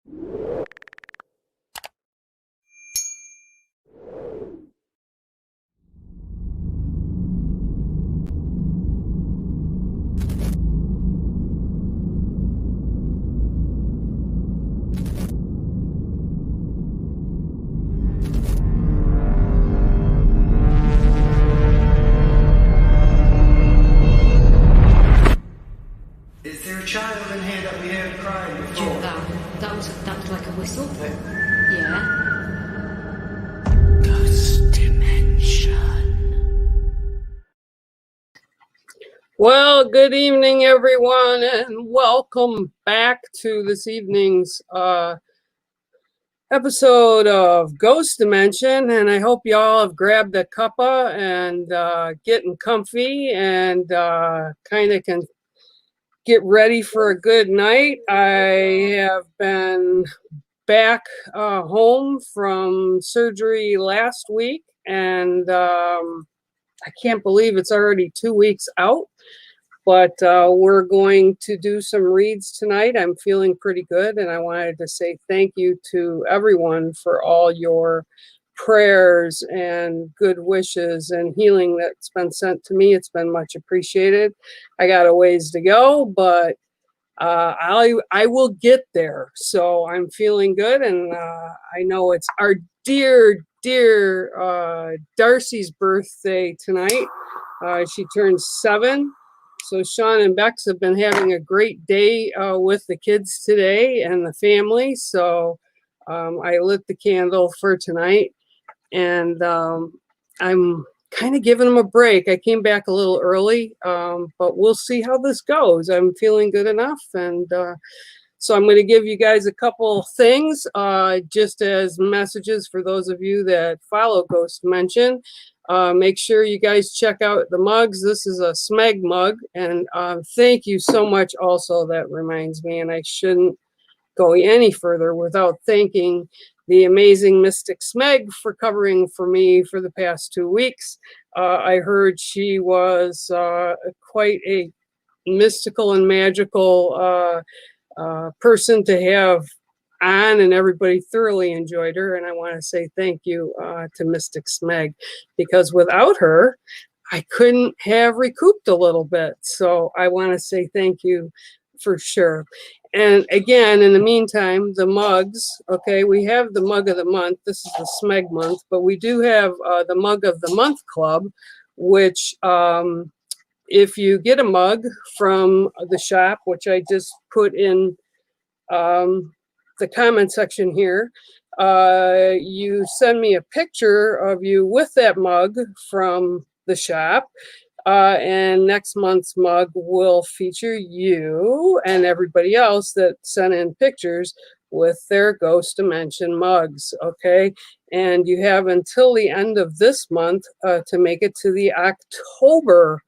Is there a child in here that we heard crying before? That was like a whistle. Yeah. Ghost Dimension. Well, good evening, everyone, and welcome back to this evening's episode of Ghost Dimension. And I hope you all have grabbed a cuppa and getting comfy and kind of can get ready for a good night. I have been back home from surgery last week, and I can't believe it's already 2 weeks out. But we're going to do some reads tonight. I'm feeling pretty good, and I wanted to say thank you to everyone for all your prayers and good wishes and healing that's been sent to me. It's been much appreciated. I got a ways to go, but I will get there. So I'm feeling good, and I know it's our dear Darcy's birthday tonight. She turns 7. So Sean and Bex have been having a great day with the kids today and the family. So I lit the candle for tonight, and I'm kind of giving them a break. I came back a little early, but we'll see how this goes. I'm feeling good enough, and so I'm going to give you guys a couple things just as messages for those of you that follow Ghost Dimension. Make sure you guys check out the mugs. This is a Smeg mug, and thank you so much. Also, that reminds me, and I shouldn't go any further without thanking the amazing Mystic Smeg for covering for me for the past 2 weeks. I heard she was quite a mystical and magical person to have on, and everybody thoroughly enjoyed her. And I want to say thank you to Mystic Smeg, because without her, I couldn't have recouped a little bit. So I want to say thank you for sure. And again, in the meantime, the mugs, okay, we have the mug of the month. This is the Smeg month, but we do have the mug of the month club, which if you get a mug from the shop, which I just put in the comment section here, you send me a picture of you with that mug from the shop, and next month's mug will feature you and everybody else that sent in pictures with their Ghost Dimension mugs, okay? And you have until the end of this month to make it to the October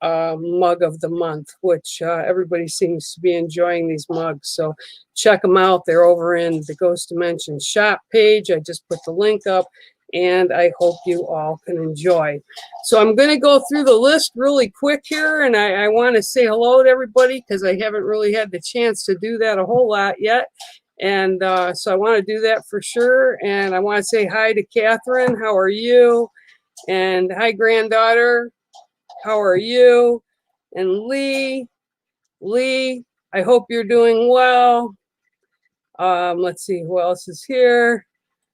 mug of the month, which everybody seems to be enjoying these mugs. So check them out. They're over in the Ghost Dimension shop page. I just put the link up, and I hope you all can enjoy. So I'm going to go through the list really quick here, and I want to say hello to everybody because I haven't really had the chance to do that a whole lot yet. And so I want to do that for sure. And I want to say hi to Catherine. How are you? And hi, granddaughter. How are you? And Lee, I hope you're doing well. Let's see who else is here.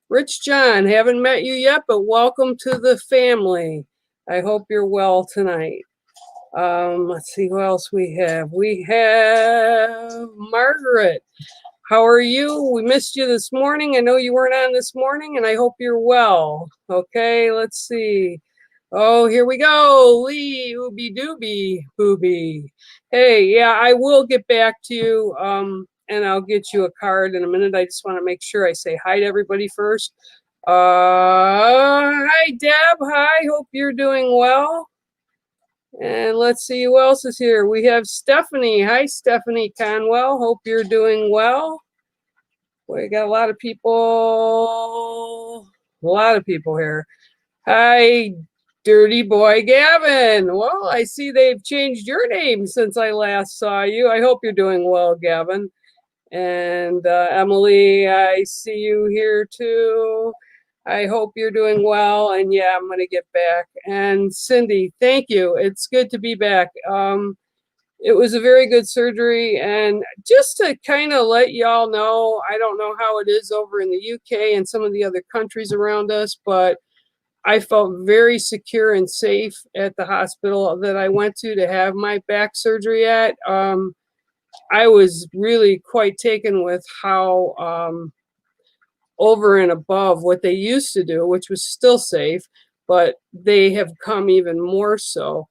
Rich John, haven't met you yet, but welcome to the family. I hope you're well tonight. Let's see who else we have. We have Margaret. How are you? We missed you this morning. I know you weren't on this morning, and I hope you're well. Okay, let's see. Oh, here we go. Lee, ooby dooby booby. Hey, yeah, I will get back to you, and I'll get you a card in a minute. I just want to make sure I say hi to everybody first. Hi, Deb. Hi, hope you're doing well. And let's see who else is here. We have Stephanie. Hi, Stephanie Conwell. Hope you're doing well. We got a lot of people here. Hi, Dirty Boy Gavin. Well, I see they've changed your name since I last saw you. I hope you're doing well, Gavin. And Emily, I see you here too. I hope you're doing well. And yeah, I'm going to get back. And Cindy, thank you. It's good to be back. It was a very good surgery. And just to kind of let y'all know, I don't know how it is over in the UK and some of the other countries around us, but I felt very secure and safe at the hospital that I went to have my back surgery at. I was really quite taken with how over and above what they used to do, which was still safe, but they have come even more so.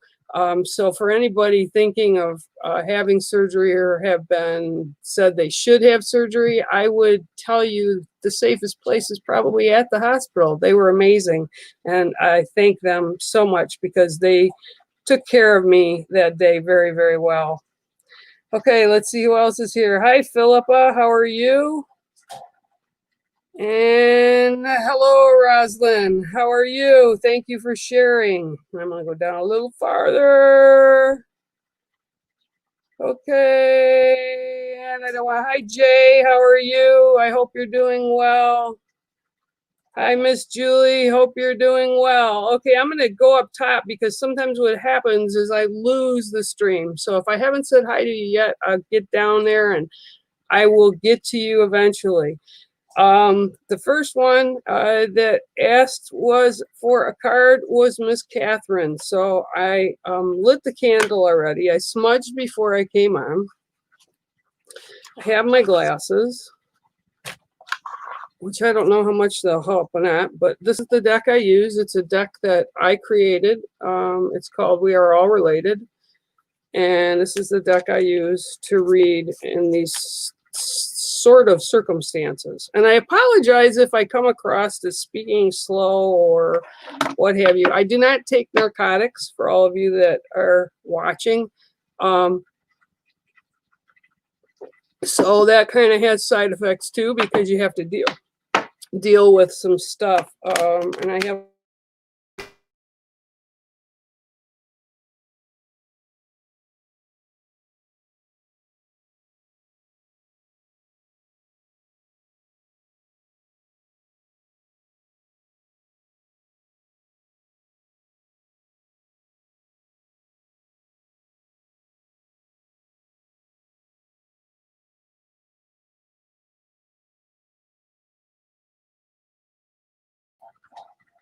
So for anybody thinking of having surgery or have been said they should have surgery, I would tell you the safest place is probably at the hospital. They were amazing, and I thank them so much because they took care of me that day very, very well. Okay, let's see who else is here. Hi, Philippa. How are you? And hello, Roslyn. How are you? Thank you for sharing. I'm going to go down a little farther. Okay. And I don't want. Hi, Jay. How are you? I hope you're doing well. Hi, Miss Julie. Hope you're doing well. Okay, I'm going to go up top because sometimes what happens is I lose the stream. So if I haven't said hi to you yet, I'll get down there and I will get to you eventually. The first one that asked was for a card was Miss Catherine. So I lit the candle already. I smudged before I came on. I have my glasses, which I don't know how much they'll help or not, but this is the deck I use. It's a deck that I created. It's called We Are All Related. And this is the deck I use to read in these sort of circumstances. And I apologize if I come across as speaking slow or what have you. I do not take narcotics for all of you that are watching. So that kind of has side effects too, because you have to deal with some stuff. And I have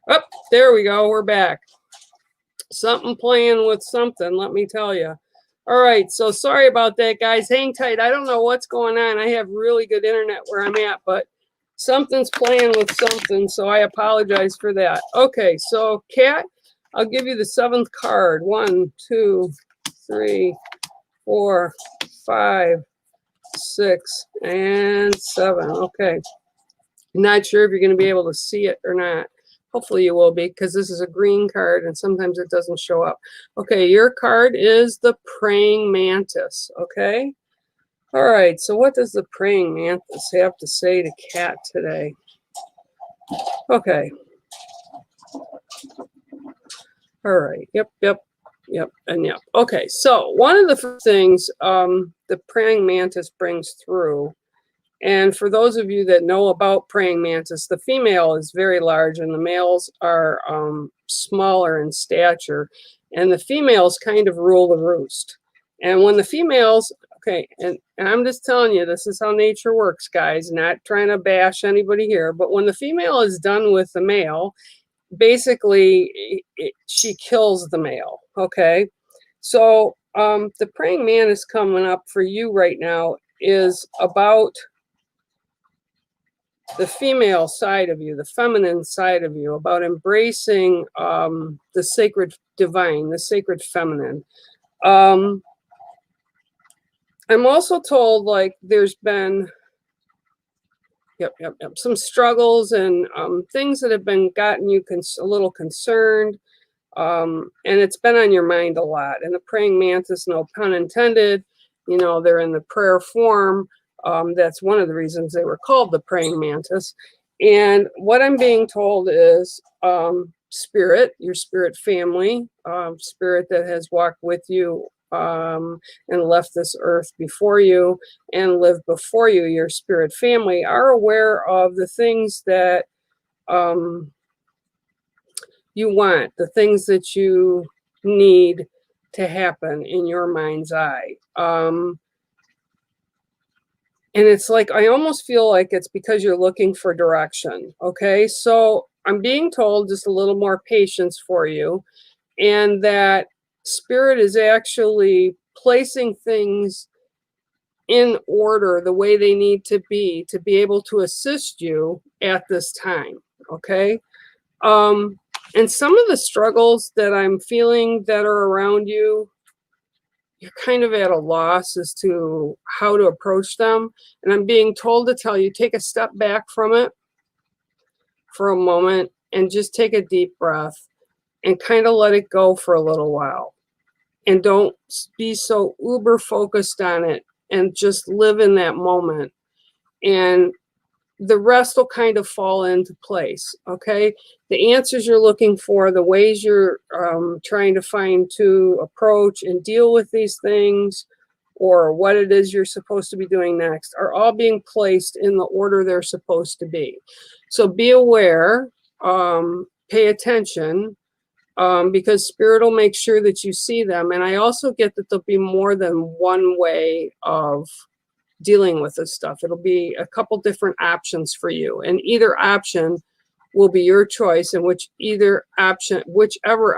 oh, there we go. We're back. Something playing with something, let me tell you. All right, so sorry about that, guys. Hang tight. I don't know what's going on. I have really good internet where I'm at, but something's playing with something, so I apologize for that. Okay, so Kat, I'll give you the seventh card. 1, 2, 3, 4, 5, 6, and 7. Okay. Not sure if you're going to be able to see it or not. Hopefully you will be, because this is a green card and sometimes it doesn't show up. Okay, your card is the praying mantis. Okay. All right, so what does the praying mantis have to say to Kat today? Okay. All right. Yep, and yep. Okay, so one of the first things the praying mantis brings through, and for those of you that know about praying mantis, the female is very large and the males are smaller in stature, and the females kind of rule the roost. And when the females, okay, and I'm just telling you, this is how nature works, guys, not trying to bash anybody here, but when the female is done with the male, basically she kills the male. Okay, so the praying mantis coming up for you right now is about the female side of you, the feminine side of you, about embracing the sacred divine, the sacred feminine. I'm also told like there's been some struggles and things that have been gotten you a little concerned, and it's been on your mind a lot. And the praying mantis, no pun intended, you know, they're in the prayer form. That's one of the reasons they were called the praying mantis. And what I'm being told is spirit, your spirit family, spirit that has walked with you and left this earth before you and lived before you, your spirit family, are aware of the things that you want, the things that you need to happen in your mind's eye. And it's like, I almost feel like it's because you're looking for direction. Okay. So I'm being told just a little more patience for you, and that spirit is actually placing things in order the way they need to be able to assist you at this time. Okay. And some of the struggles that I'm feeling that are around you, you're kind of at a loss as to how to approach them. And I'm being told to tell you, take a step back from it for a moment and just take a deep breath and kind of let it go for a little while. And don't be so uber focused on it, and just live in that moment. And the rest will kind of fall into place. Okay. The answers you're looking for, the ways you're trying to find to approach and deal with these things, or what it is you're supposed to be doing next, are all being placed in the order they're supposed to be. So be aware, pay attention, because spirit will make sure that you see them. And I also get that there'll be more than one way of dealing with this stuff. It'll be a couple different options for you, and either option will be your choice, and whichever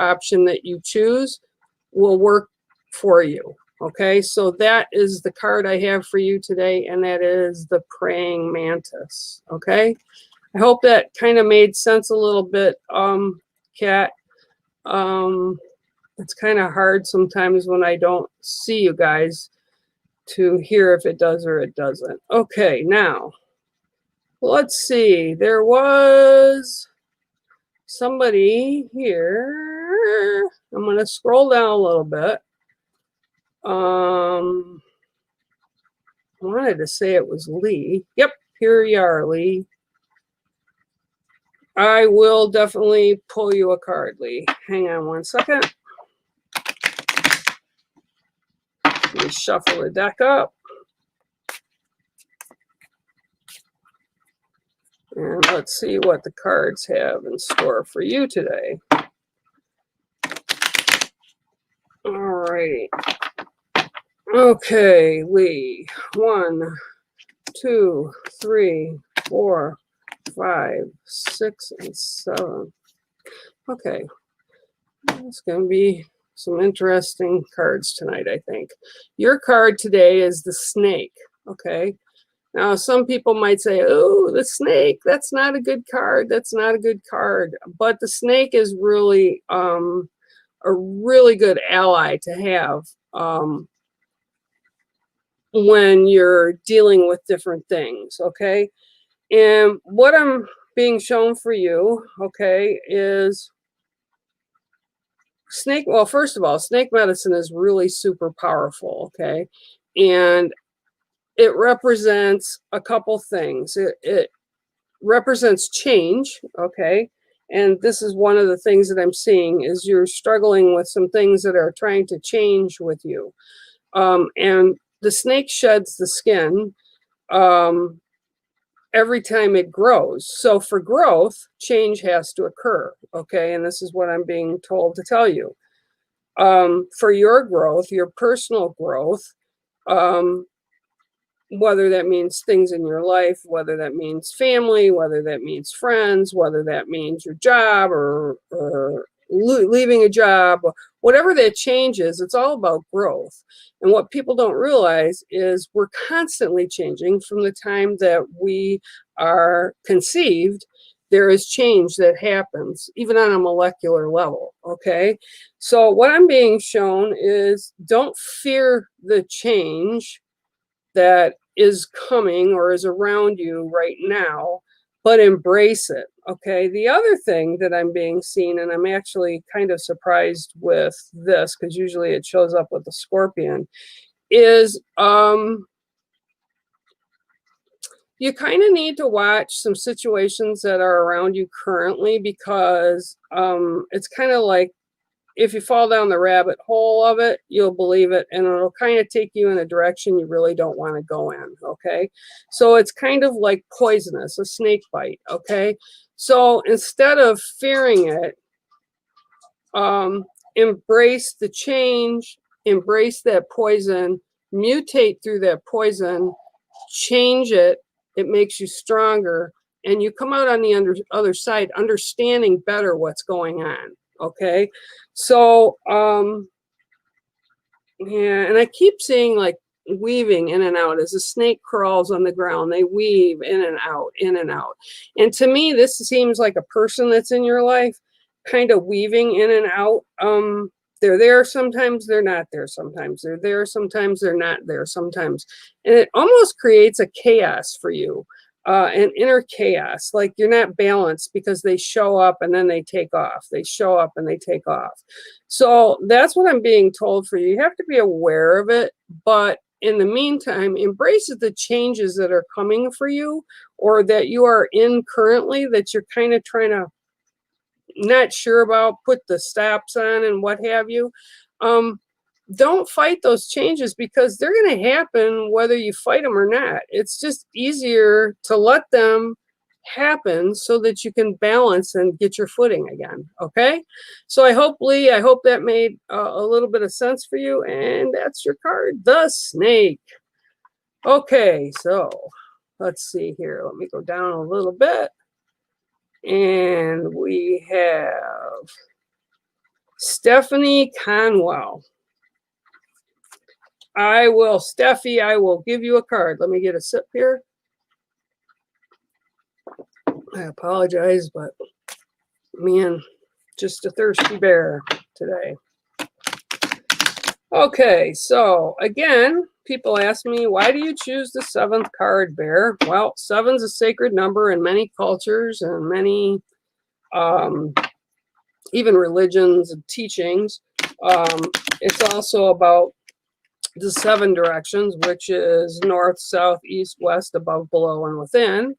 option that you choose will work for you. Okay, so that is the card I have for you today, and that is the praying mantis. Okay, I hope that kind of made sense a little bit, Kat. It's kind of hard sometimes when I don't see you guys to hear if it does or it doesn't. Okay, now let's see. There was somebody here. I'm going to scroll down a little bit. I wanted to say it was Lee. Yep, here you are, Lee. I will definitely pull you a card, Lee. Hang on one second. Let me shuffle the deck up. And let's see what the cards have in store for you today. All right. Okay, Lee. 1, 2, 3, 4, 5, 6, and 7. Okay. It's going to be some interesting cards tonight, I think. Your card today is the snake. Okay. Now, some people might say, oh, the snake, that's not a good card. That's not a good card. But the snake is really a really good ally to have when you're dealing with different things, okay? And what I'm being shown for you, okay, is snake. Well, first of all, snake medicine is really super powerful, okay? And it represents a couple things. It represents change, okay? And this is one of the things that I'm seeing is you're struggling with some things that are trying to change with you. And the snake sheds the skin every time it grows. So for growth, change has to occur, okay? And this is what I'm being told to tell you. For your growth, your personal growth, whether that means things in your life, whether that means family, whether that means friends, whether that means your job or leaving a job, whatever that change is, it's all about growth. And what people don't realize is we're constantly changing from the time that we are conceived. There is change that happens, even on a molecular level, okay? So what I'm being shown is don't fear the change that is coming or is around you right now, but embrace it, okay? The other thing that I'm being seen, and I'm actually kind of surprised with this because usually it shows up with the scorpion, is you kind of need to watch some situations that are around you currently, because it's kind of like if you fall down the rabbit hole of it, you'll believe it, and it'll kind of take you in a direction you really don't want to go in, okay? So it's kind of like poisonous, a snake bite, okay? So instead of fearing it, embrace the change, embrace that poison, mutate through that poison, change it, it makes you stronger, and you come out on the other side understanding better what's going on, okay? So, yeah, and I keep seeing like weaving in and out as a snake crawls on the ground. They weave in and out, in and out. And to me, this seems like a person that's in your life, kind of weaving in and out. They're there sometimes, they're not there sometimes. They're there sometimes, they're not there sometimes. And it almost creates a chaos for you. An inner chaos, like you're not balanced because they show up and then they take off. They show up and they take off. So that's what I'm being told for you. You have to be aware of it, but in the meantime, embrace the changes that are coming for you or that you are in currently that you're kind of trying to not sure about, put the stops on and what have you. Don't fight those changes because they're going to happen whether you fight them or not. It's just easier to let them happen so that you can balance and get your footing again. Okay. So I hope, Lee, I hope that made a little bit of sense for you. And that's your card, the snake. Okay. So let's see here. Let me go down a little bit. And we have Stephanie Conwell. Steffi, I will give you a card. Let me get a sip here. I apologize, but man, just a thirsty bear today. Okay, so again, people ask me, why do you choose the 7th card, Bear? Well, 7's a sacred number in many cultures and many even religions and teachings. It's also about the 7 directions, which is north, south, east, west, above, below, and within.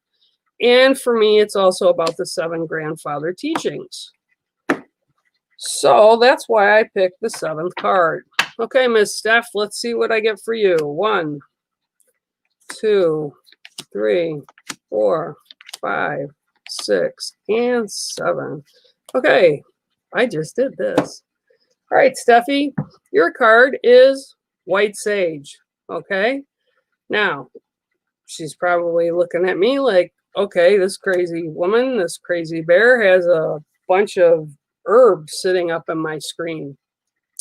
And for me, it's also about the 7 grandfather teachings. So that's why I picked the 7th card. Okay, Miss Steph, let's see what I get for you. 1, 2, 3, 4, 5, 6, and 7. Okay, I just did this. All right, Steffi, your card is White Sage. Okay, now she's probably looking at me like, okay, this crazy woman, this crazy bear has a bunch of herbs sitting up on my screen.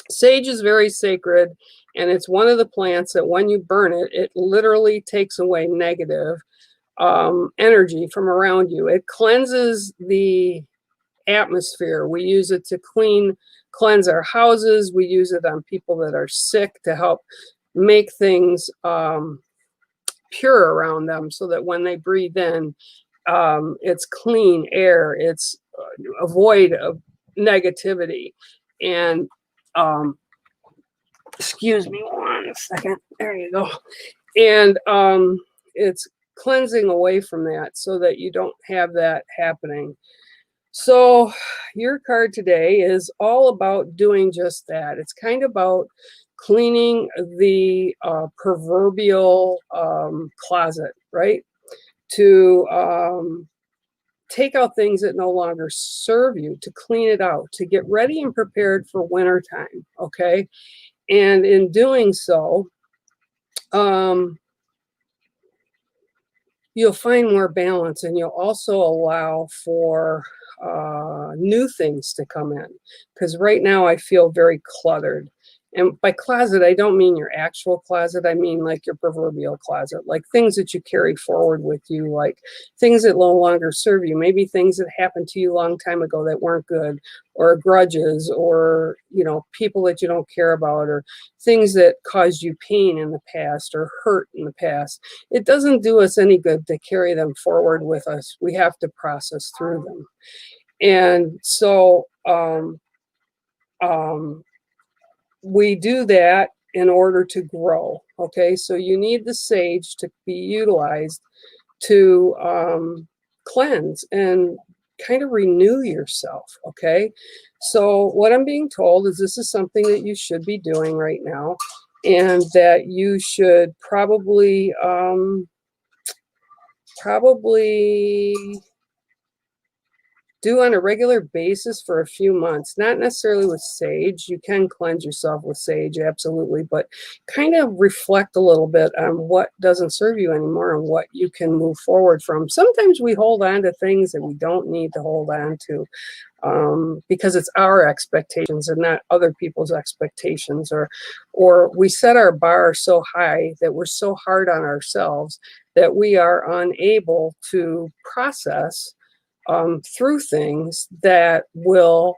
Sage is very sacred, and it's one of the plants that when you burn it, it literally takes away negative energy from around you. It cleanses the atmosphere. We use it to cleanse our houses. We use it on people that are sick to help make things pure around them so that when they breathe in, it's clean air. It's a void of negativity. And excuse me 1 second. There you go. And it's cleansing away from that so that you don't have that happening. So your card today is all about doing just that. It's kind of about cleaning the proverbial closet, right? To take out things that no longer serve you, to clean it out, to get ready and prepared for winter time, okay? And in doing so, you'll find more balance, and you'll also allow for new things to come in. Because right now I feel very cluttered. And by closet, I don't mean your actual closet. I mean like your proverbial closet, like things that you carry forward with you, like things that no longer serve you. Maybe things that happened to you a long time ago that weren't good, or grudges, or, you know, people that you don't care about, or things that caused you pain in the past or hurt in the past. It doesn't do us any good to carry them forward with us. We have to process through them. And so we do that in order to grow. Okay, so you need the sage to be utilized to cleanse and kind of renew yourself, okay? So what I'm being told is this is something that you should be doing right now, and that you should probably do on a regular basis for a few months, not necessarily with sage. You can cleanse yourself with sage, absolutely, but kind of reflect a little bit on what doesn't serve you anymore and what you can move forward from. Sometimes we hold on to things that we don't need to hold on to, because it's our expectations and not other people's expectations, or we set our bar so high that we're so hard on ourselves that we are unable to process through things that will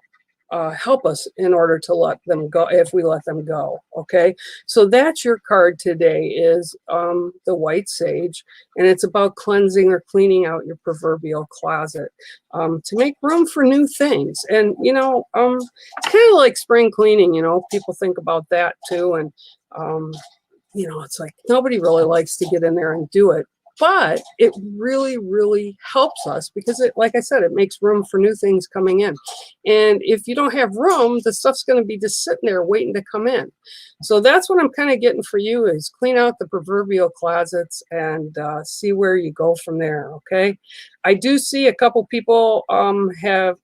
help us in order to let them go, if we let them go. Okay, so that's your card today, is the white sage, and it's about cleansing or cleaning out your proverbial closet to make room for new things. And it's kind of like spring cleaning. People think about that too, and it's like nobody really likes to get in there and do it. But it really, really helps us because like I said, it makes room for new things coming in. And if you don't have room, the stuff's going to be just sitting there waiting to come in. So that's what I'm kind of getting for you, is clean out the proverbial closets and see where you go from there. Okay. I do see a couple people have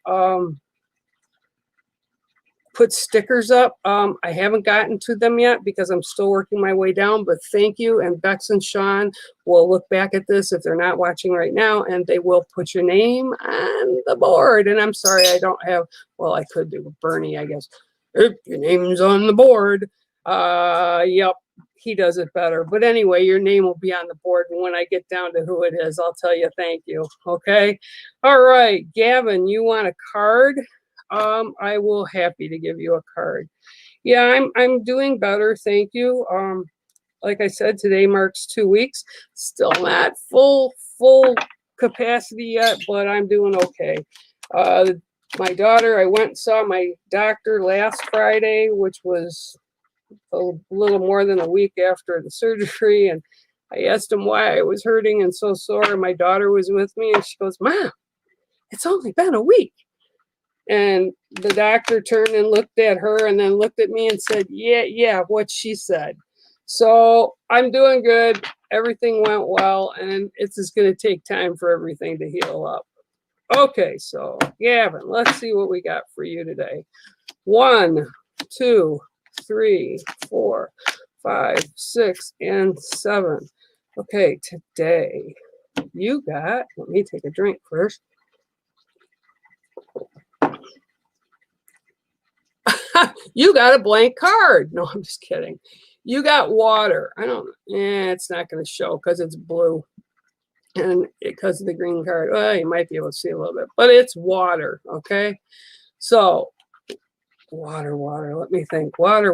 put stickers up. I haven't gotten to them yet because I'm still working my way down, but thank you. And Bex and Sean will look back at this if they're not watching right now, and they will put your name on the board. And I'm sorry, I don't have, well, I could do Bernie, I guess. If your name's on the board. Yep, he does it better. But anyway, your name will be on the board. And when I get down to who it is, I'll tell you thank you. Okay. All right, Gavin, you want a card? I will happy to give you a card. Yeah, I'm doing better, thank you. Like I said, today marks 2 weeks. Still not full capacity yet, but I'm doing okay. My daughter, I went and saw my doctor last Friday, which was a little more than a week after the surgery, and I asked him why I was hurting and so sore. And my daughter was with me, and she goes, "Mom, it's only been a week." And the doctor turned and looked at her and then looked at me and said, yeah, what she said. So I'm doing good. Everything went well, and it's just going to take time for everything to heal up. Okay, so Gavin, let's see what we got for you today. 1, 2, 3, 4, 5, 6, and 7. Okay, today you got, let me take a drink first. You got a blank card. No, I'm just kidding. You got water. I don't, it's not going to show because it's blue. And because of the green card, well, you might be able to see a little bit, but it's water. Okay. So water. Let me think. Water.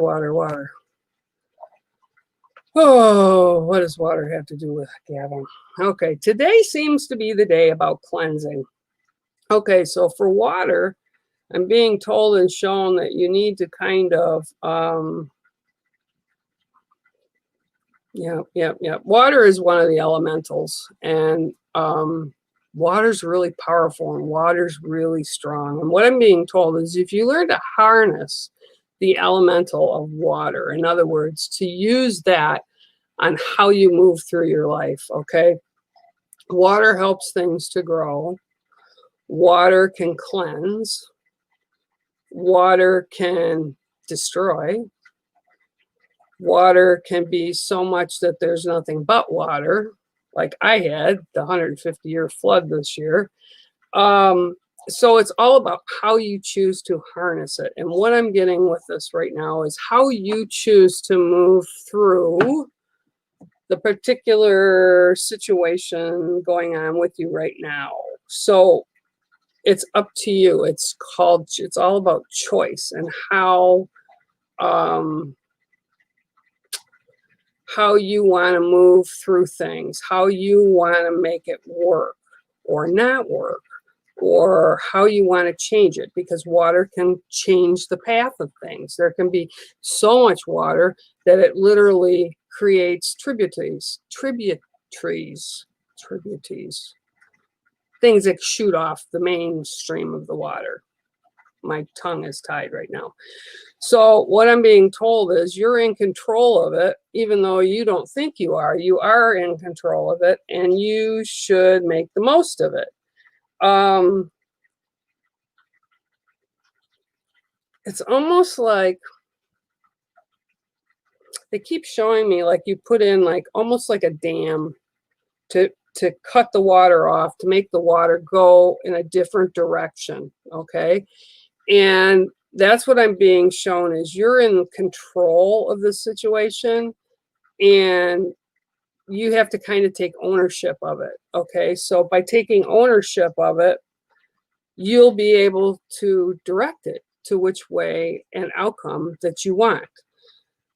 Oh, what does water have to do with Gavin? Okay. Today seems to be the day about cleansing. Okay. So for water, I'm being told and shown that you need to kind of, Water is one of the elementals, and water's really powerful and water's really strong. And what I'm being told is if you learn to harness the elemental of water, in other words, to use that on how you move through your life, okay? Water helps things to grow. Water can cleanse. Water can destroy. Water can be so much that there's nothing but water, like I had the 150-year flood this year. So it's all about how you choose to harness it. And what I'm getting with this right now is how you choose to move through the particular situation going on with you right now. So it's up to you. It's all about choice and how you want to move through things, how you want to make it work or not work, or how you want to change it, because water can change the path of things. There can be so much water that it literally creates tributaries. things that shoot off the mainstream of the water. My tongue is tied right now. So what I'm being told is you're in control of it, even though you don't think you are. You are in control of it, and you should make the most of it. It's almost like they keep showing me like you put in like almost like a dam to cut the water off, to make the water go in a different direction, okay? And that's what I'm being shown is you're in control of the situation, and you have to kind of take ownership of it, okay? So by taking ownership of it, you'll be able to direct it to which way and outcome that you want.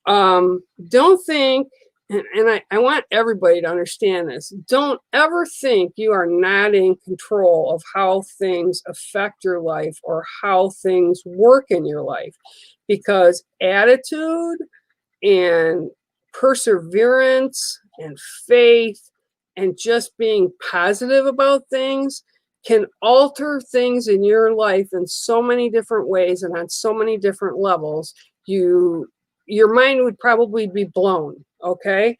Don't think, and I want everybody to understand this, don't ever think you are not in control of how things affect your life or how things work in your life, because attitude and perseverance and faith and just being positive about things can alter things in your life in so many different ways and on so many different levels. Your mind would probably be blown, okay?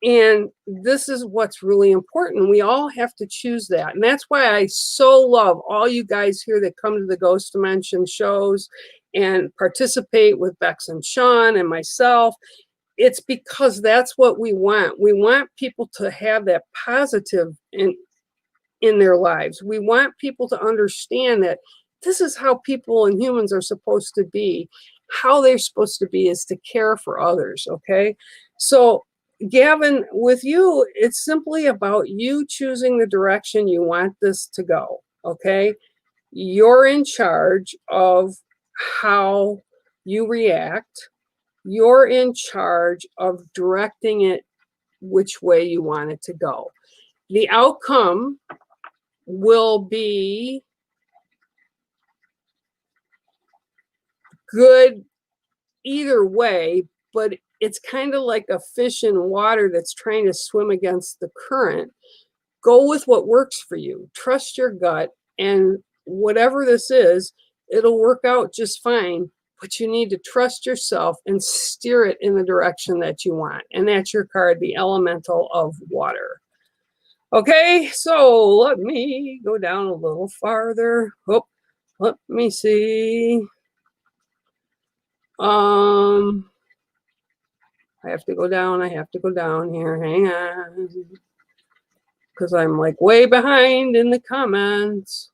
And this is what's really important. We all have to choose that. And that's why I so love all you guys here that come to the Ghost Dimension shows and participate with Bex and Sean and myself. It's because that's what we want. We want people to have that positive in their lives. We want people to understand that this is how people and humans are supposed to be. How they're supposed to be is to care for others, okay? So, Gavin, with you, it's simply about you choosing the direction you want this to go, okay? You're in charge of how you react. You're in charge of directing it which way you want it to go. The outcome will be good either way, but it's kind of like a fish in water that's trying to swim against the current. Go with what works for you. Trust your gut, and whatever this is, it'll work out just fine, but you need to trust yourself and steer it in the direction that you want. And that's your card, the Elemental of Water. Okay, so let me go down a little farther. Oh, let me see. I have to go down. I have to go down here. Hang on. Because I'm like way behind in the comments.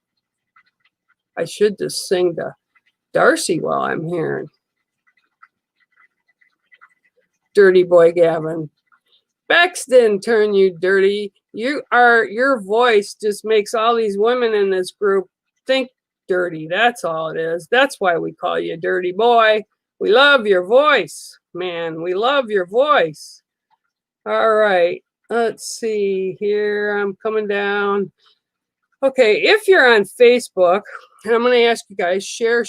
I should just sing to Darcy while I'm here. Dirty boy Gavin. Bex didn't turn you dirty. Your voice just makes all these women in this group think dirty. That's all it is. That's why we call you dirty boy. We love your voice, man. We love your voice. All right. Let's see here. I'm coming down. Okay, if you're on Facebook, and I'm going to ask you guys, share,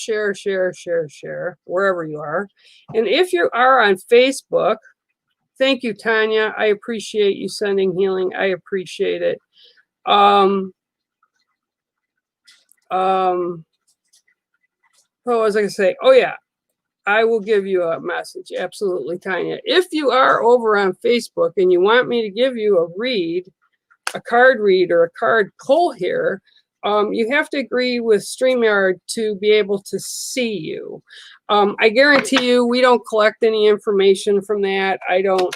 wherever you are. And if you are on Facebook, thank you, Tanya. I appreciate you sending healing. I appreciate it. What was I going to say? Oh, yeah. I will give you a message. Absolutely, Tanya. If you are over on Facebook and you want me to give you a read, a card read or a card pull here, you have to agree with StreamYard to be able to see you. I guarantee you we don't collect any information from that. I don't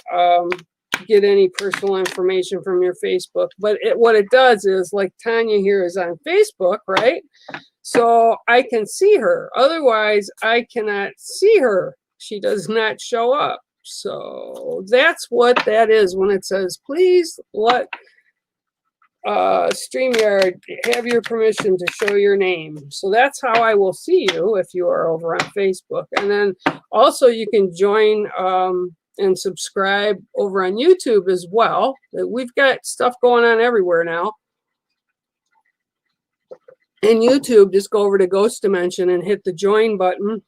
get any personal information from your Facebook. But what it does is, like Tanya here is on Facebook, right? So I can see her. Otherwise, I cannot see her. She does not show up. So that's what that is when it says, please let StreamYard have your permission to show your name. So that's how I will see you if you are over on Facebook. And then also you can join and subscribe over on YouTube as well. We've got stuff going on everywhere now. In YouTube, just go over to Ghost Dimension and hit the join button.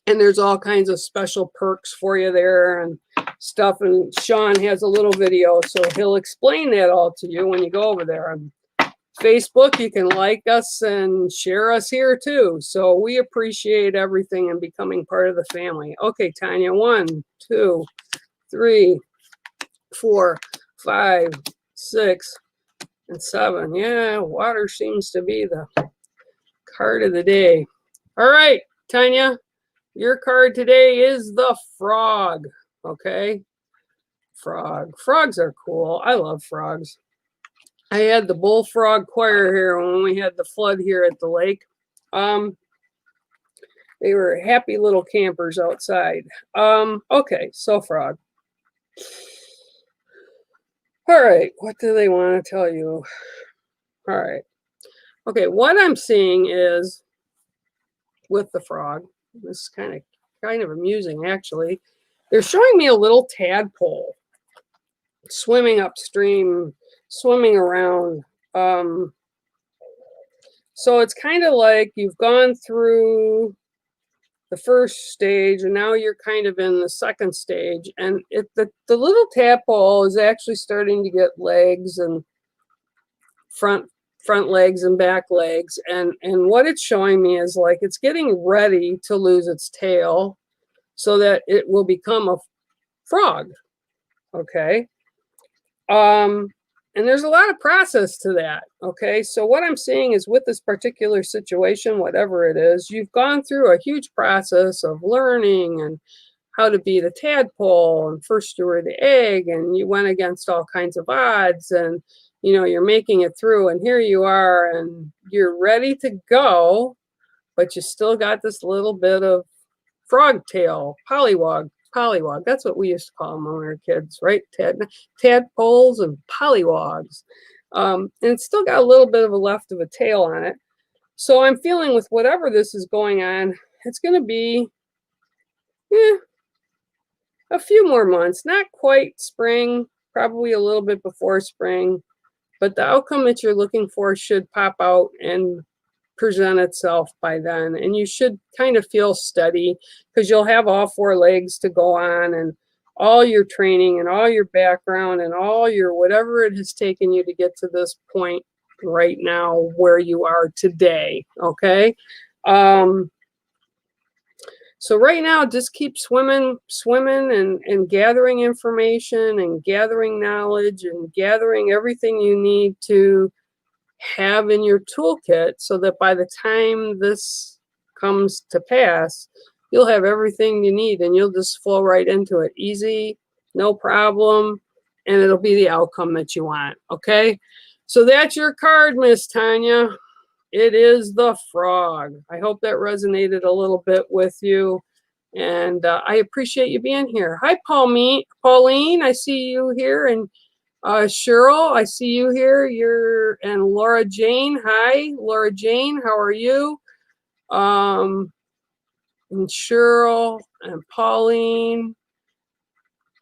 And there's all kinds of special perks for you there and stuff. And Sean has a little video, so he'll explain that all to you when you go over there. Facebook, you can like us and share us here too. So we appreciate everything and becoming part of the family. Okay, Tanya, 1, 2, 3, 4, 5, 6, and 7. Yeah, water seems to be the card of the day. All right, Tanya, your card today is the frog. Okay, frog. Frogs are cool. I love frogs. I had the bullfrog choir here when we had the flood here at the lake. They were happy little campers outside. Okay, so frog. All right, what do they want to tell you? All right. Okay, what I'm seeing is with the frog, this is kind of amusing actually. They're showing me a little tadpole swimming upstream, swimming around. So it's kind of like you've gone through the first stage and now you're kind of in the second stage, and the little tadpole is actually starting to get legs and front legs and back legs, and what it's showing me is like it's getting ready to lose its tail so that it will become a frog. Okay. And there's a lot of process to that. Okay, so what I'm seeing is with this particular situation, whatever it is, you've gone through a huge process of learning and how to be the tadpole, and first you were the egg, and you went against all kinds of odds, and you're making it through, and here you are, and you're ready to go, but you still got this little bit of frog tail, pollywog. That's what we used to call them when we were kids, right? Tadpoles and pollywogs. And it's still got a little bit of a left of a tail on it. So I'm feeling with whatever this is going on, it's going to be a few more months, not quite spring, probably a little bit before spring, but the outcome that you're looking for should pop out and present itself by then, and you should kind of feel steady because you'll have all 4 legs to go on, and all your training and all your background and all your whatever it has taken you to get to this point right now where you are today. Okay, so right now just keep swimming and gathering information and gathering knowledge and gathering everything you need to have in your toolkit so that by the time this comes to pass, you'll have everything you need and you'll just flow right into it. Easy, no problem, and it'll be the outcome that you want. Okay, so that's your card, Miss Tanya. It is the frog. I hope that resonated a little bit with you, and I appreciate you being here. Hi, Pauline, I see you here, and Cheryl, I see you here. And Laura Jane. Hi, Laura Jane. How are you? And Cheryl and Pauline.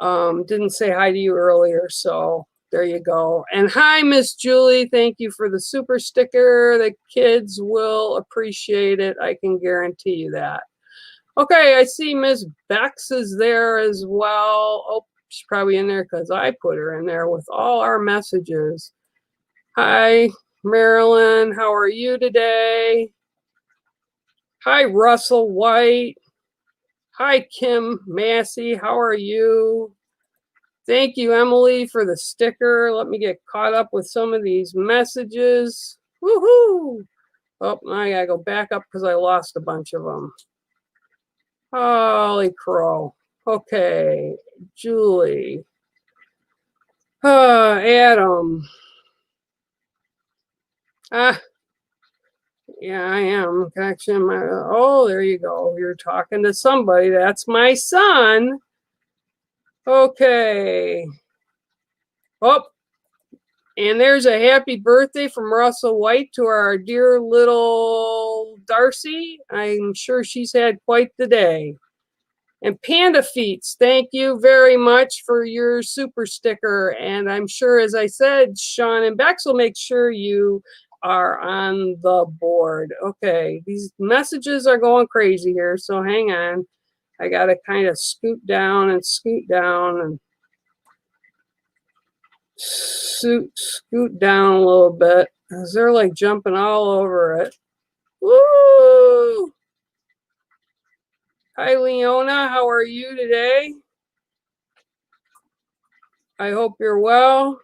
Didn't say hi to you earlier, so there you go. And hi, Miss Julie. Thank you for the super sticker. The kids will appreciate it. I can guarantee you that. Okay, I see Miss Bex is there as well. Oh, she's probably in there because I put her in there with all our messages. Hi, Marilyn. How are you today? Hi, Russell White. Hi, Kim Massey. How are you? Thank you, Emily, for the sticker. Let me get caught up with some of these messages. Woohoo! Oh, I gotta go back up because I lost a bunch of them. Holy crow. Okay, Julie. Adam. Yeah, I am. Connection. Oh, there you go. You're talking to somebody. That's my son. Okay. Oh, and there's a happy birthday from Russell White to our dear little Darcy. I'm sure she's had quite the day. And Panda Feets, thank you very much for your super sticker. And I'm sure, as I said, Sean and Bex will make sure you are on the board. Okay, these messages are going crazy here, so hang on. I got to kind of scoot down and scoot down a little bit because they're like jumping all over it. Woo! Hi, Leona. How are you today? I hope you're well.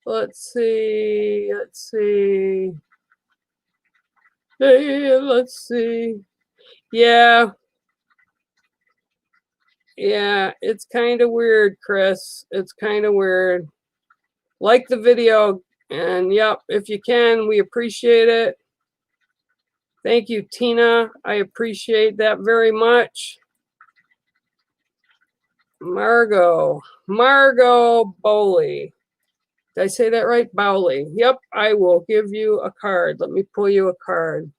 Let's see. Hey, let's see. Yeah, it's kind of weird, Chris. It's kind of weird. Like the video, and yep, if you can, we appreciate it. Thank you, Tina. I appreciate that very much. Margot Bowley. Did I say that right? Bowley. Yep, I will give you a card. Let me pull you a card.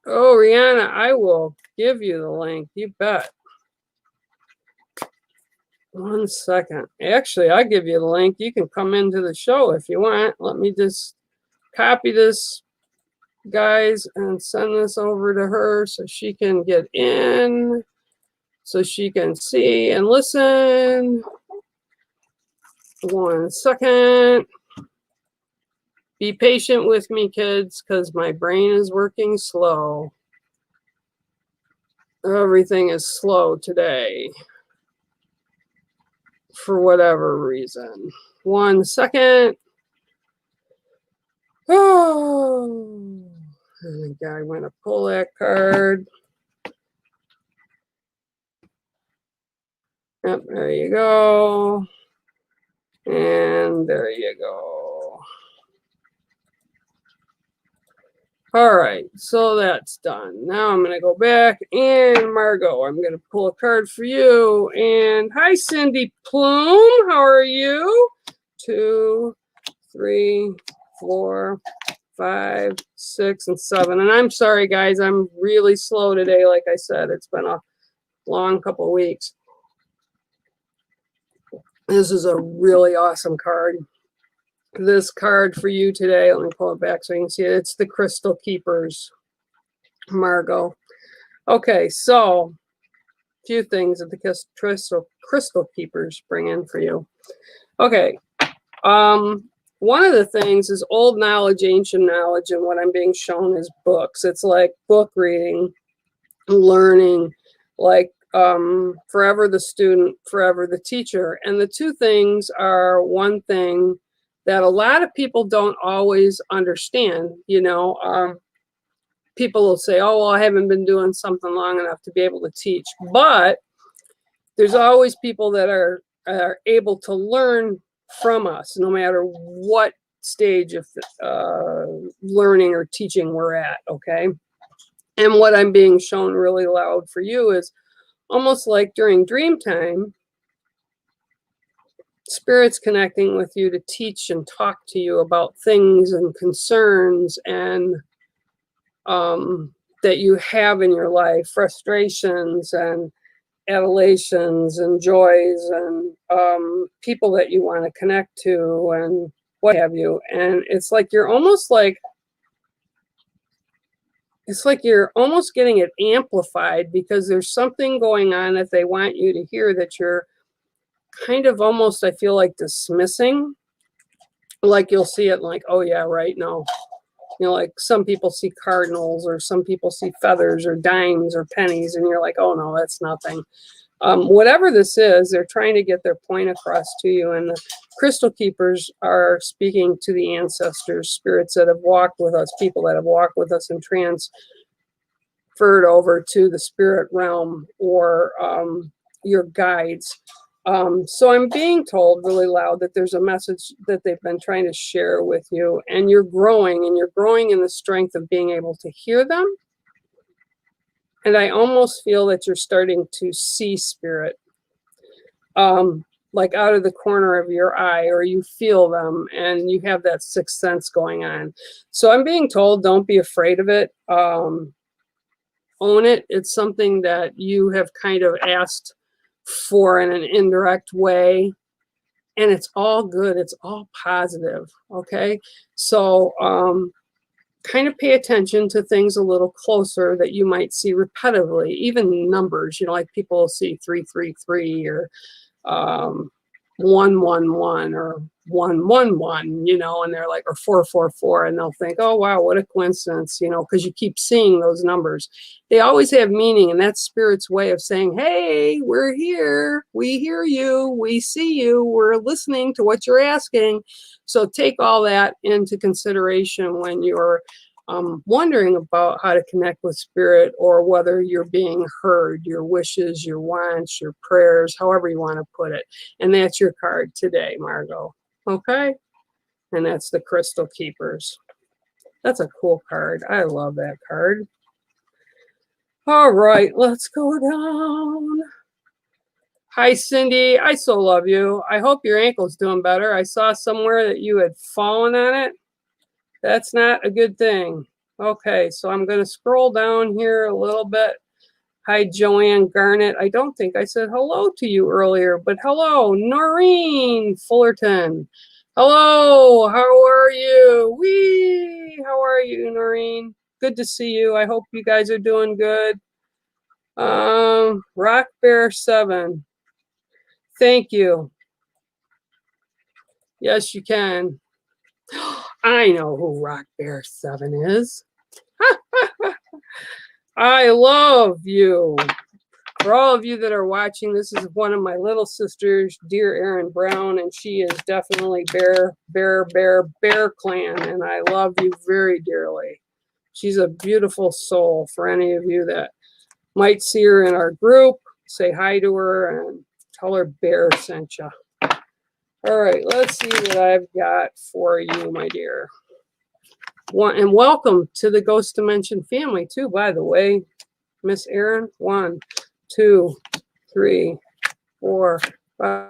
Oh, Rihanna, I will give you the link. You bet. 1 second. Actually, I'll give you the link. You can come into the show if you want. Let me just copy this, guys, and send this over to her so she can get in, so she can see and listen. 1 second. Be patient with me, kids, because my brain is working slow. Everything is slow today for whatever reason. 1 second. Oh, I think I want to pull that card. Yep, there you go. And there you go. All right, so that's done. Now I'm going to go back, and Margot, I'm going to pull a card for you. And hi, Cindy Plume. How are you? 2, 3, 4, 5, 6, and 7. And I'm sorry, guys. I'm really slow today. Like I said, it's been a long couple of weeks. This is a really awesome card. This card for you today, let me pull it back so you can see it. It's the Crystal Keepers, Margot. Okay, so a few things that the Crystal Keepers bring in for you. Okay, one of the things is old knowledge, ancient knowledge, and what I'm being shown is books. It's like book reading, learning, like forever the student, forever the teacher. And the two things are one thing that a lot of people don't always understand. You know, people will say, oh, well, I haven't been doing something long enough to be able to teach. But there's always people that are able to learn from us, no matter what stage of learning or teaching we're at, okay? And what I'm being shown really loud for you is almost like during dream time, Spirit's connecting with you to teach and talk to you about things and concerns and that you have in your life, frustrations and adulations and joys and people that you want to connect to and what have you. And it's like you're almost like, it's like you're almost getting it amplified because there's something going on that they want you to hear that you're kind of almost, I feel like, dismissing. Like you'll see it like, oh yeah, right, no. You know, like some people see cardinals or some people see feathers or dimes or pennies, and you're like, oh no, that's nothing. Whatever this is, they're trying to get their point across to you. And the Crystal Keepers are speaking to the ancestors, spirits that have walked with us, people that have walked with us and transferred over to the spirit realm, or your guides. So I'm being told really loud that there's a message that they've been trying to share with you, and you're growing in the strength of being able to hear them. And I almost feel that you're starting to see spirit, like out of the corner of your eye, or you feel them and you have that sixth sense going on. So I'm being told, don't be afraid of it. Own it. It's something that you have kind of asked for in an indirect way. And it's all good. It's all positive. Okay. So kind of pay attention to things a little closer that you might see repetitively, even numbers, like people see 333 or 111 or 111, and they're like, or 444, and they'll think, oh wow, what a coincidence, because you keep seeing those numbers. They always have meaning, and that's spirit's way of saying, hey, we're here, we hear you, we see you, we're listening to what you're asking. So take all that into consideration when you're wondering about how to connect with spirit, or whether you're being heard, your wishes, your wants, your prayers, however you want to put it. And that's your card today, Margot. Okay? And that's the Crystal Keepers. That's a cool card. I love that card. All right, let's go down. Hi, Cindy. I so love you. I hope your ankle's doing better. I saw somewhere that you had fallen on it. That's not a good thing. Okay, so I'm going to scroll down here a little bit. Hi, Joanne Garnett. I don't think I said hello to you earlier, but hello, Noreen Fullerton. Hello, how are you? Wee, how are you, Noreen? Good to see you. I hope you guys are doing good. Rock Bear 7. Thank you. Yes, you can. I know who Rock Bear 7 is. I love you. For all of you that are watching, this is one of my little sisters, dear Erin Brown, and she is definitely Bear Clan, and I love you very dearly. She's a beautiful soul. For any of you that might see her in our group, say hi to her and tell her Bear sent you. All right, let's see what I've got for you, my dear. And welcome to the Ghost Dimension family, too, by the way. Miss Erin, 1, 2, 3, 4, 5.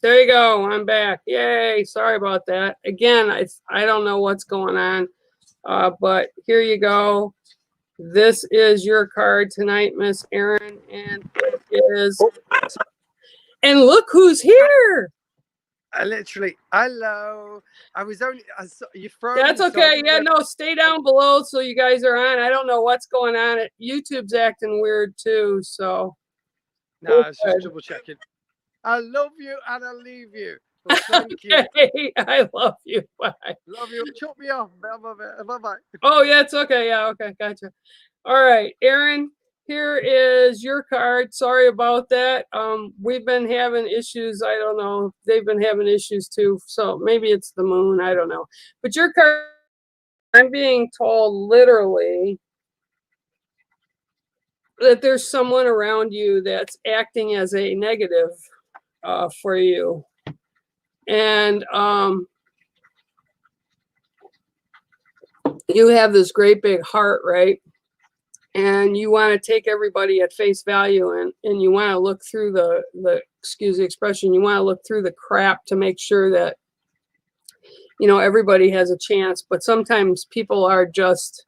There you go. I'm back. Yay. Sorry about that. Again, I don't know what's going on, but here you go. This is your card tonight, Miss Erin, and it is. And look who's here. Hello. I saw you froze. That's okay. Yeah, no, stay down below so you guys are on. I don't know what's going on. YouTube's acting weird too, so. No, I was just double checking. I love you and I leave you. Well, thank you. I love you. Bye. Love you. Chop me off. Bye-bye. Oh, yeah, it's okay. Yeah, okay, gotcha. All right, Erin, here is your card. Sorry about that. We've been having issues. I don't know. They've been having issues too. So maybe it's the moon. I don't know. But your card, I'm being told literally that there's someone around you that's acting as a negative for you. And you have this great big heart, right? And you want to take everybody at face value, and you want to look through the excuse the expression, you want to look through the crap to make sure that, everybody has a chance. But sometimes people are just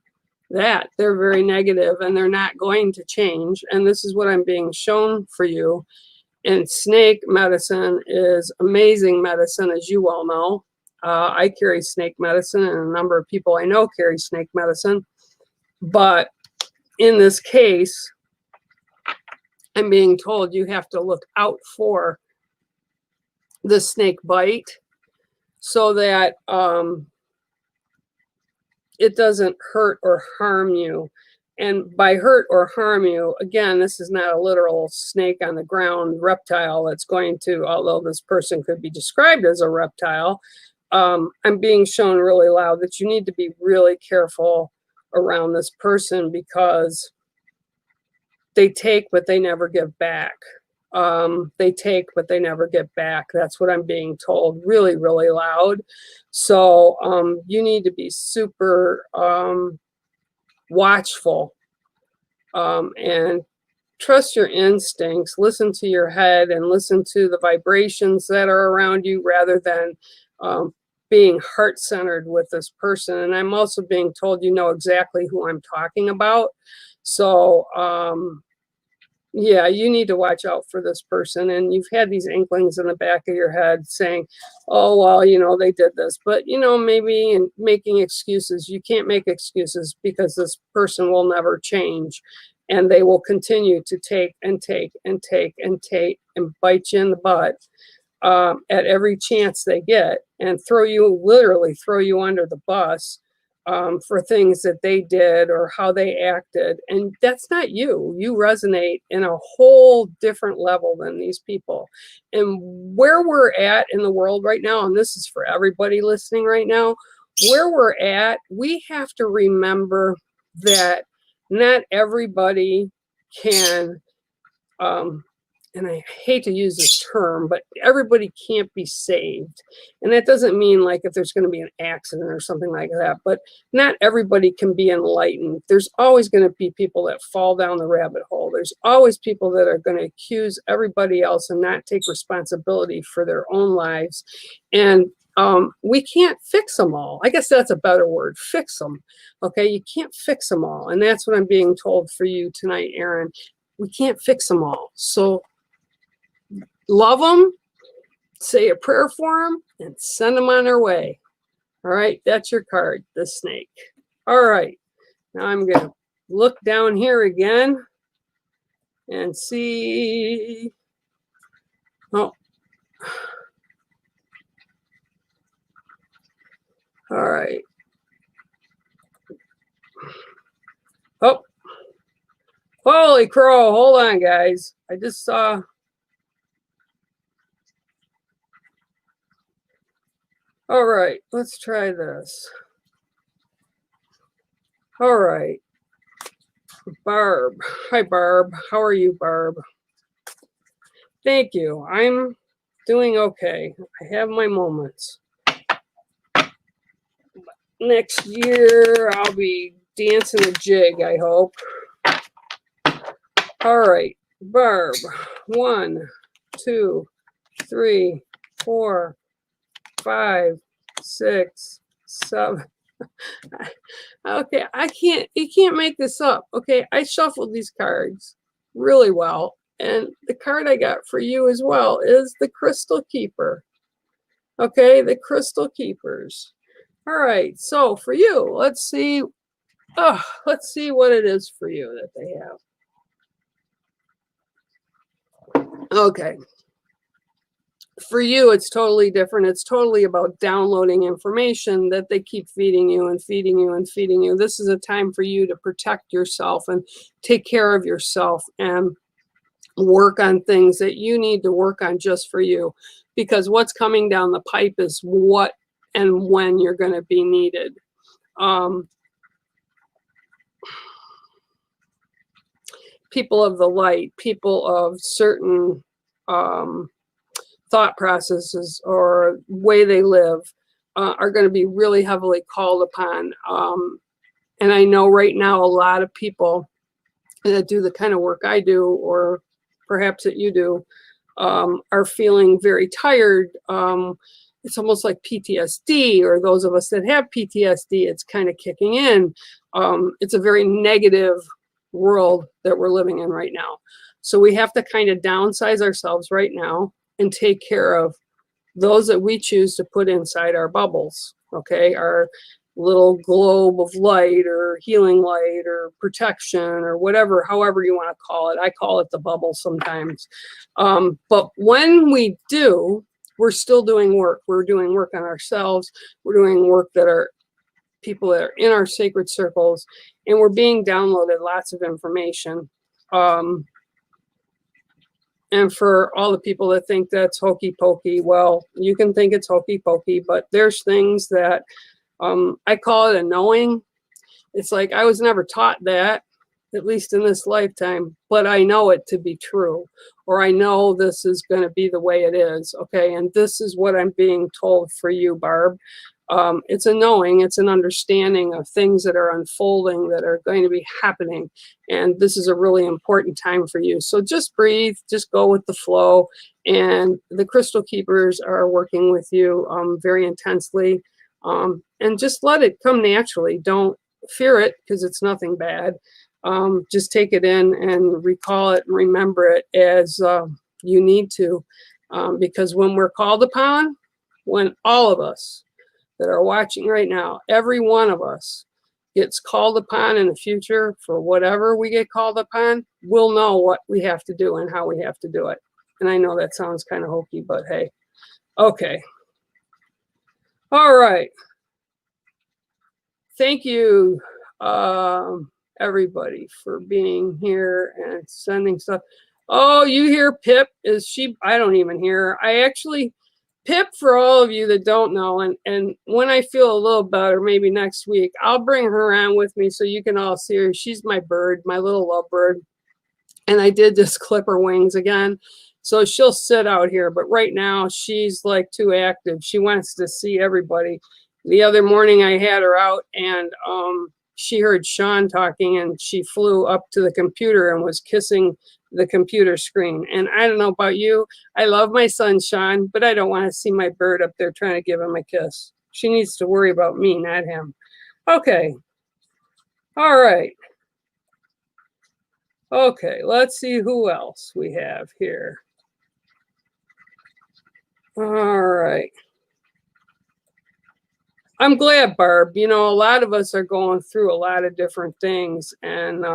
that. They're very negative and they're not going to change. And this is what I'm being shown for you. And snake medicine is amazing medicine, as you all know. I carry snake medicine, and a number of people I know carry snake medicine. But in this case, I'm being told you have to look out for the snake bite so that it doesn't hurt or harm you. And by hurt or harm you, again, this is not a literal snake on the ground reptile that's going to, although this person could be described as a reptile, I'm being shown really loud that you need to be really careful around this person because they take, but they never give back. They take, but they never get back. That's what I'm being told really, really loud. So you need to be super watchful and trust your instincts. Listen to your head and listen to the vibrations that are around you rather than being heart-centered with this person. And I'm also being told you know exactly who I'm talking about. So yeah, you need to watch out for this person. And you've had these inklings in the back of your head saying, oh, well, you know, they did this. But, you know, maybe in making excuses, you can't make excuses because this person will never change. And they will continue to take and take and take and take and bite you in the butt at every chance they get and literally throw you under the bus. For things that they did or how they acted. And that's not you. You resonate in a whole different level than these people. And where we're at in the world right now, and this is for everybody listening right now, where we're at, we have to remember that not everybody can, and I hate to use this term, but everybody can't be saved. And that doesn't mean like if there's going to be an accident or something like that, but not everybody can be enlightened. There's always going to be people that fall down the rabbit hole. There's always people that are going to accuse everybody else and not take responsibility for their own lives. And we can't fix them all. I guess that's a better word, fix them. Okay, you can't fix them all. And that's what I'm being told for you tonight, Aaron. We can't fix them all. So love them, say a prayer for them, and send them on their way. All right, that's your card, the snake. All right, now I'm going to look down here again and see. Oh, all right. Oh, holy crow. Hold on, guys. I just saw. All right, let's try this. All right. Barb. Hi, Barb. How are you, Barb? Thank you. I'm doing okay. I have my moments. Next year, I'll be dancing a jig, I hope. All right, Barb. 1, 2, 3, 4, 5, 6, 7. Okay, you can't make this up. Okay, I shuffled these cards really well. And the card I got for you as well is the Crystal Keeper. Okay, the Crystal Keepers. All right, so for you, let's see what it is for you that they have. Okay. For you, it's totally different. It's totally about downloading information that they keep feeding you and feeding you and feeding you. This is a time for you to protect yourself and take care of yourself and work on things that you need to work on just for you. Because what's coming down the pipe is what and when you're going to be needed. People of the light, people of certain thought processes or way they live are going to be really heavily called upon. And I know right now a lot of people that do the kind of work I do, or perhaps that you do, are feeling very tired. It's almost like PTSD, or those of us that have PTSD, it's kind of kicking in. It's a very negative world that we're living in right now. So we have to kind of downsize ourselves right now and take care of those that we choose to put inside our bubbles, okay? Our little globe of light or healing light or protection or whatever, however you want to call it. I call it the bubble sometimes. But when we do, we're still doing work. We're doing work on ourselves. We're doing work that our people that are in our sacred circles, and we're being downloaded lots of information. And for all the people that think that's hokey pokey, well, you can think it's hokey pokey, but there's things that I call it a knowing. It's like I was never taught that, at least in this lifetime, but I know it to be true, or I know this is going to be the way it is. Okay, and this is what I'm being told for you, Barb. It's a knowing, it's an understanding of things that are unfolding, that are going to be happening. And this is a really important time for you. So just breathe, just go with the flow. And the crystal keepers are working with you very intensely. And just let it come naturally. Don't fear it, because it's nothing bad. Just take it in and recall it and remember it as you need to. Because when we're called upon, when all of us that are watching right now, every one of us gets called upon in the future for whatever we get called upon, we'll know what we have to do and how we have to do it. And I know that sounds kind of hokey, but hey, okay. All right. Thank you, everybody, for being here and sending stuff. Oh, you hear Pip? Is she? I don't even hear her. I actually... Pip, for all of you that don't know, and when I feel a little better, maybe next week, I'll bring her on with me so you can all see her. She's my bird, my little lovebird. And I did just clip her wings again. So she'll sit out here. But right now, she's like too active. She wants to see everybody. The other morning, I had her out, and she heard Sean talking, and she flew up to the computer and was kissing the computer screen. And I don't know about you, I love my son Sean, but I don't want to see my bird up there trying to give him a kiss. She needs to worry about me, not him. Okay. All right. Okay, let's see who else we have here. All right. I'm glad, Barb. You know, a lot of us are going through a lot of different things, and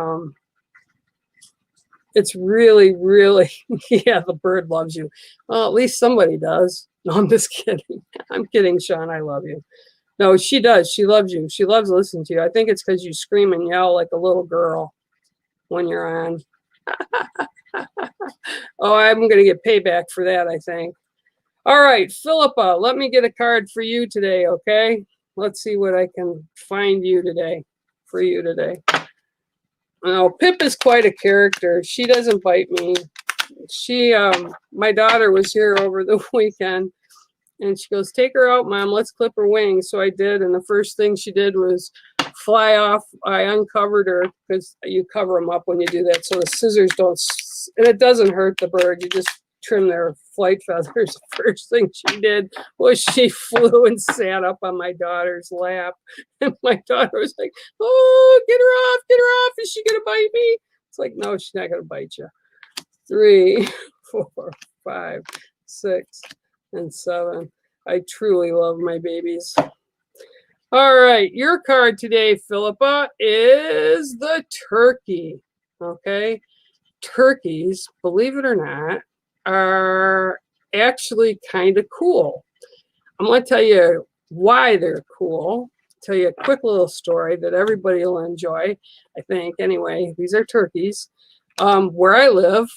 it's really, really, yeah, the bird loves you. Well, at least somebody does. No, I'm just kidding. I'm kidding, Sean. I love you. No, she does. She loves you. She loves listening to you. I think it's because you scream and yell like a little girl when you're on. Oh, I'm going to get payback for that, I think. All right, Philippa, let me get a card for you today, okay? Let's see what I can find you today, for you today. Oh, Pip is quite a character. She doesn't bite me. She, my daughter was here over the weekend, and she goes, take her out, Mom, let's clip her wings. So I did, and the first thing she did was fly off. I uncovered her, because you cover them up when you do that, so the scissors don't, and it doesn't hurt the bird. You just trim their flight feathers. The first thing she did was she flew and sat up on my daughter's lap. And my daughter was like, oh, get her off, get her off. Is she going to bite me? It's like, no, she's not going to bite you. 3, 4, 5, 6, and 7. I truly love my babies. All right, your card today, Philippa, is the turkey. Okay, turkeys, believe it or not, are actually kind of cool. I'm going to tell you why they're cool. Tell you a quick little story that everybody will enjoy, I think. Anyway, these are turkeys. Where I live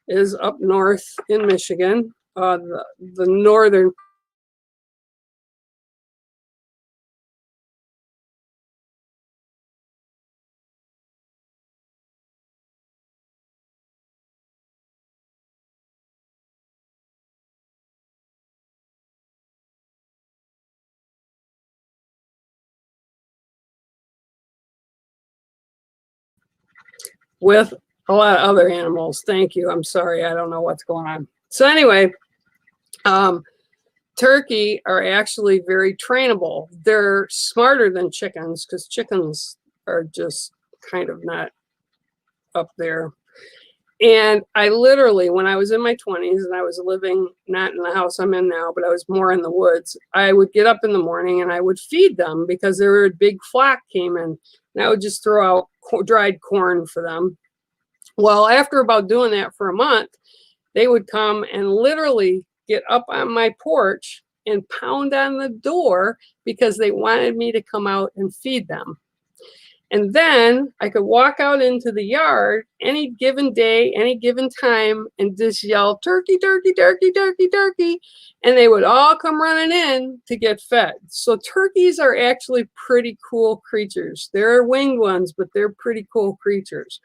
is up north in Michigan, the northern with a lot of other animals. Thank you. I'm sorry. I don't know what's going on. So anyway, turkey are actually very trainable. They're smarter than chickens, because chickens are just kind of not up there. And I literally, when I was in my 20s and I was living not in the house I'm in now, but I was more in the woods, I would get up in the morning and I would feed them, because there were a big flock came in, and I would just throw out dried corn for them. Well, after about doing that for a month, they would come and literally get up on my porch and pound on the door because they wanted me to come out and feed them. And then I could walk out into the yard any given day, any given time, and just yell, turkey, turkey, turkey, turkey, turkey. And they would all come running in to get fed. So turkeys are actually pretty cool creatures. They're winged ones, but they're pretty cool creatures.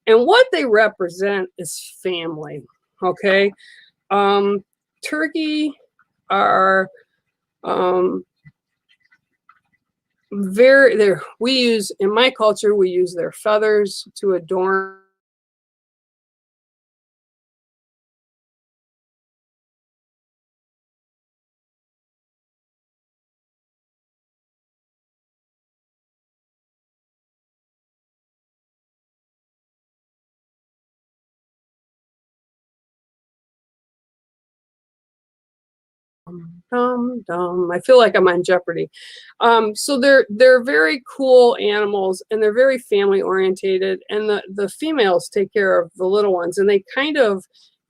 And what they represent is family, okay? Turkey are we use, in my culture, we use their feathers to adorn I feel like I'm on Jeopardy. So they're very cool animals, and they're very family orientated, and the females take care of the little ones, and they kind of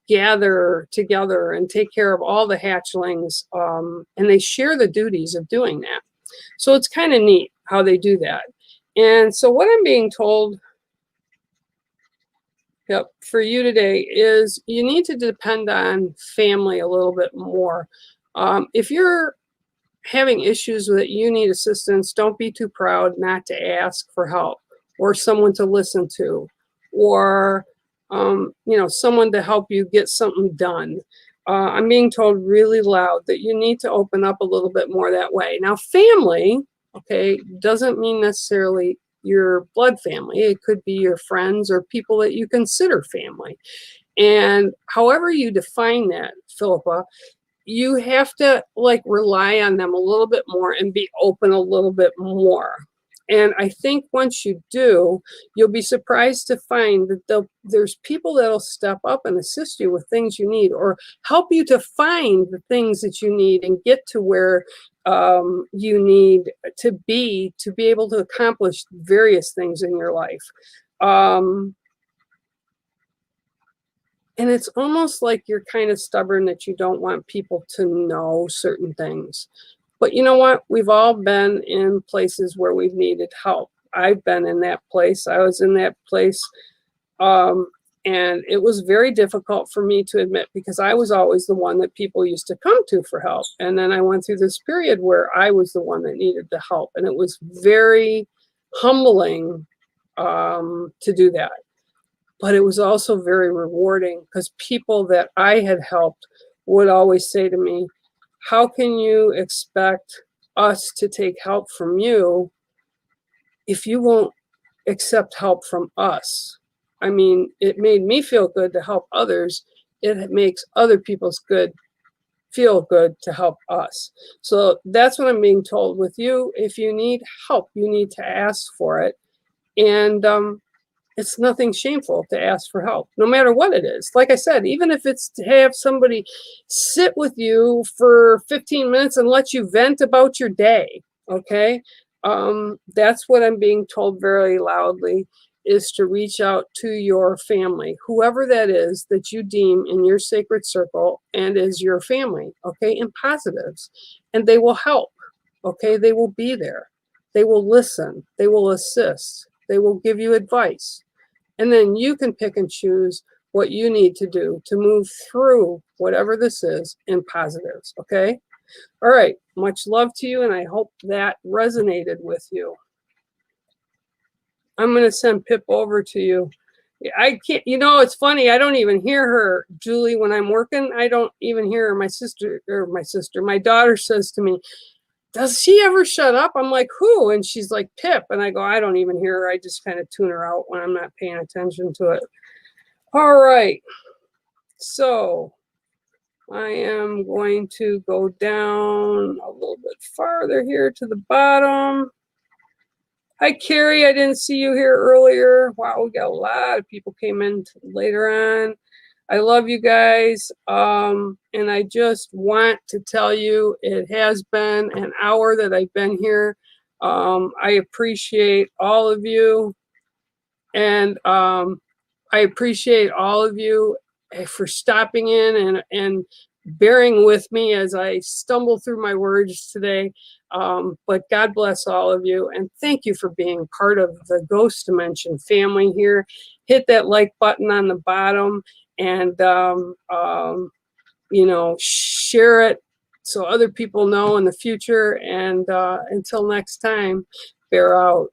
gather together and take care of all the hatchlings, and they share the duties of doing that. So it's kind of neat how they do that. And so what I'm being told, yep, for you today is you need to depend on family a little bit more. If you're having issues with it, you need assistance, don't be too proud not to ask for help or someone to listen to, or someone to help you get something done. I'm being told really loud that you need to open up a little bit more that way. Now, family, okay, doesn't mean necessarily your blood family. It could be your friends or people that you consider family. And however you define that, Philippa, you have to rely on them a little bit more and be open a little bit more. And I think once you do, you'll be surprised to find that there's people that'll step up and assist you with things you need, or help you to find the things that you need and get to where you need to be able to accomplish various things in your life. And it's almost like you're kind of stubborn that you don't want people to know certain things. But you know what? We've all been in places where we've needed help. I've been in that place. I was in that place. And it was very difficult for me to admit, because I was always the one that people used to come to for help. And then I went through this period where I was the one that needed the help. And it was very humbling to do that. But it was also very rewarding, because people that I had helped would always say to me, how can you expect us to take help from you if you won't accept help from us? I mean, it made me feel good to help others. It makes other people's good feel good to help us. So that's what I'm being told with you. If you need help, you need to ask for it. And it's nothing shameful to ask for help, no matter what it is. Like I said, even if it's to have somebody sit with you for 15 minutes and let you vent about your day, okay? That's what I'm being told very loudly, is to reach out to your family, whoever that is that you deem in your sacred circle and is your family, okay, in positives. And they will help, okay? They will be there. They will listen. They will assist. They will give you advice. And then you can pick and choose what you need to do to move through whatever this is in positives, okay? All right, much love to you, and I hope that resonated with you. I'm going to send Pip over to you. I can't, it's funny, I don't even hear her, Julie, when I'm working. I don't even hear her. My daughter says to me, does she ever shut up? I'm like, who? And she's like, Pip. And I go, I don't even hear her. I just kind of tune her out when I'm not paying attention to it. All right. So I am going to go down a little bit farther here to the bottom. Hi, Carrie. I didn't see you here earlier. Wow, we got a lot of people came in later on. I love you guys. And I just want to tell you, it has been an hour that I've been here. I appreciate all of you. And I appreciate all of you for stopping in and bearing with me as I stumble through my words today. But God bless all of you, and thank you for being part of the Ghost Dimension family here. Hit that like button on the bottom, and share it so other people know in the future. And until next time, bear out.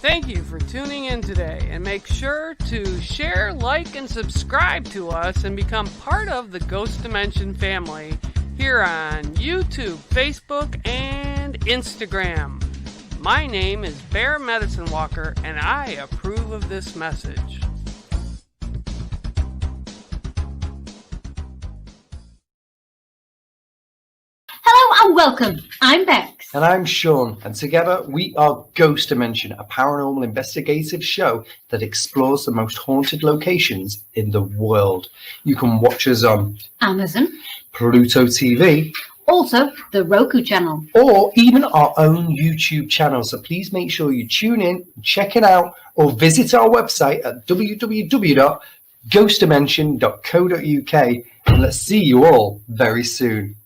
Thank you for tuning in today, and make sure to share, like, and subscribe to us and become part of the Ghost Dimension family here on YouTube, Facebook, and Instagram. My name is Bear Medicine Walker, and I approve of this message. Hello and welcome. I'm Bex. And I'm Sean, and together we are Ghost Dimension, a paranormal investigative show that explores the most haunted locations in the world. You can watch us on Amazon, Pluto TV, also the Roku channel, or even our own YouTube channel. So please make sure you tune in, check it out, or visit our website at www.ghostdimension.co.uk, and let's see you all very soon.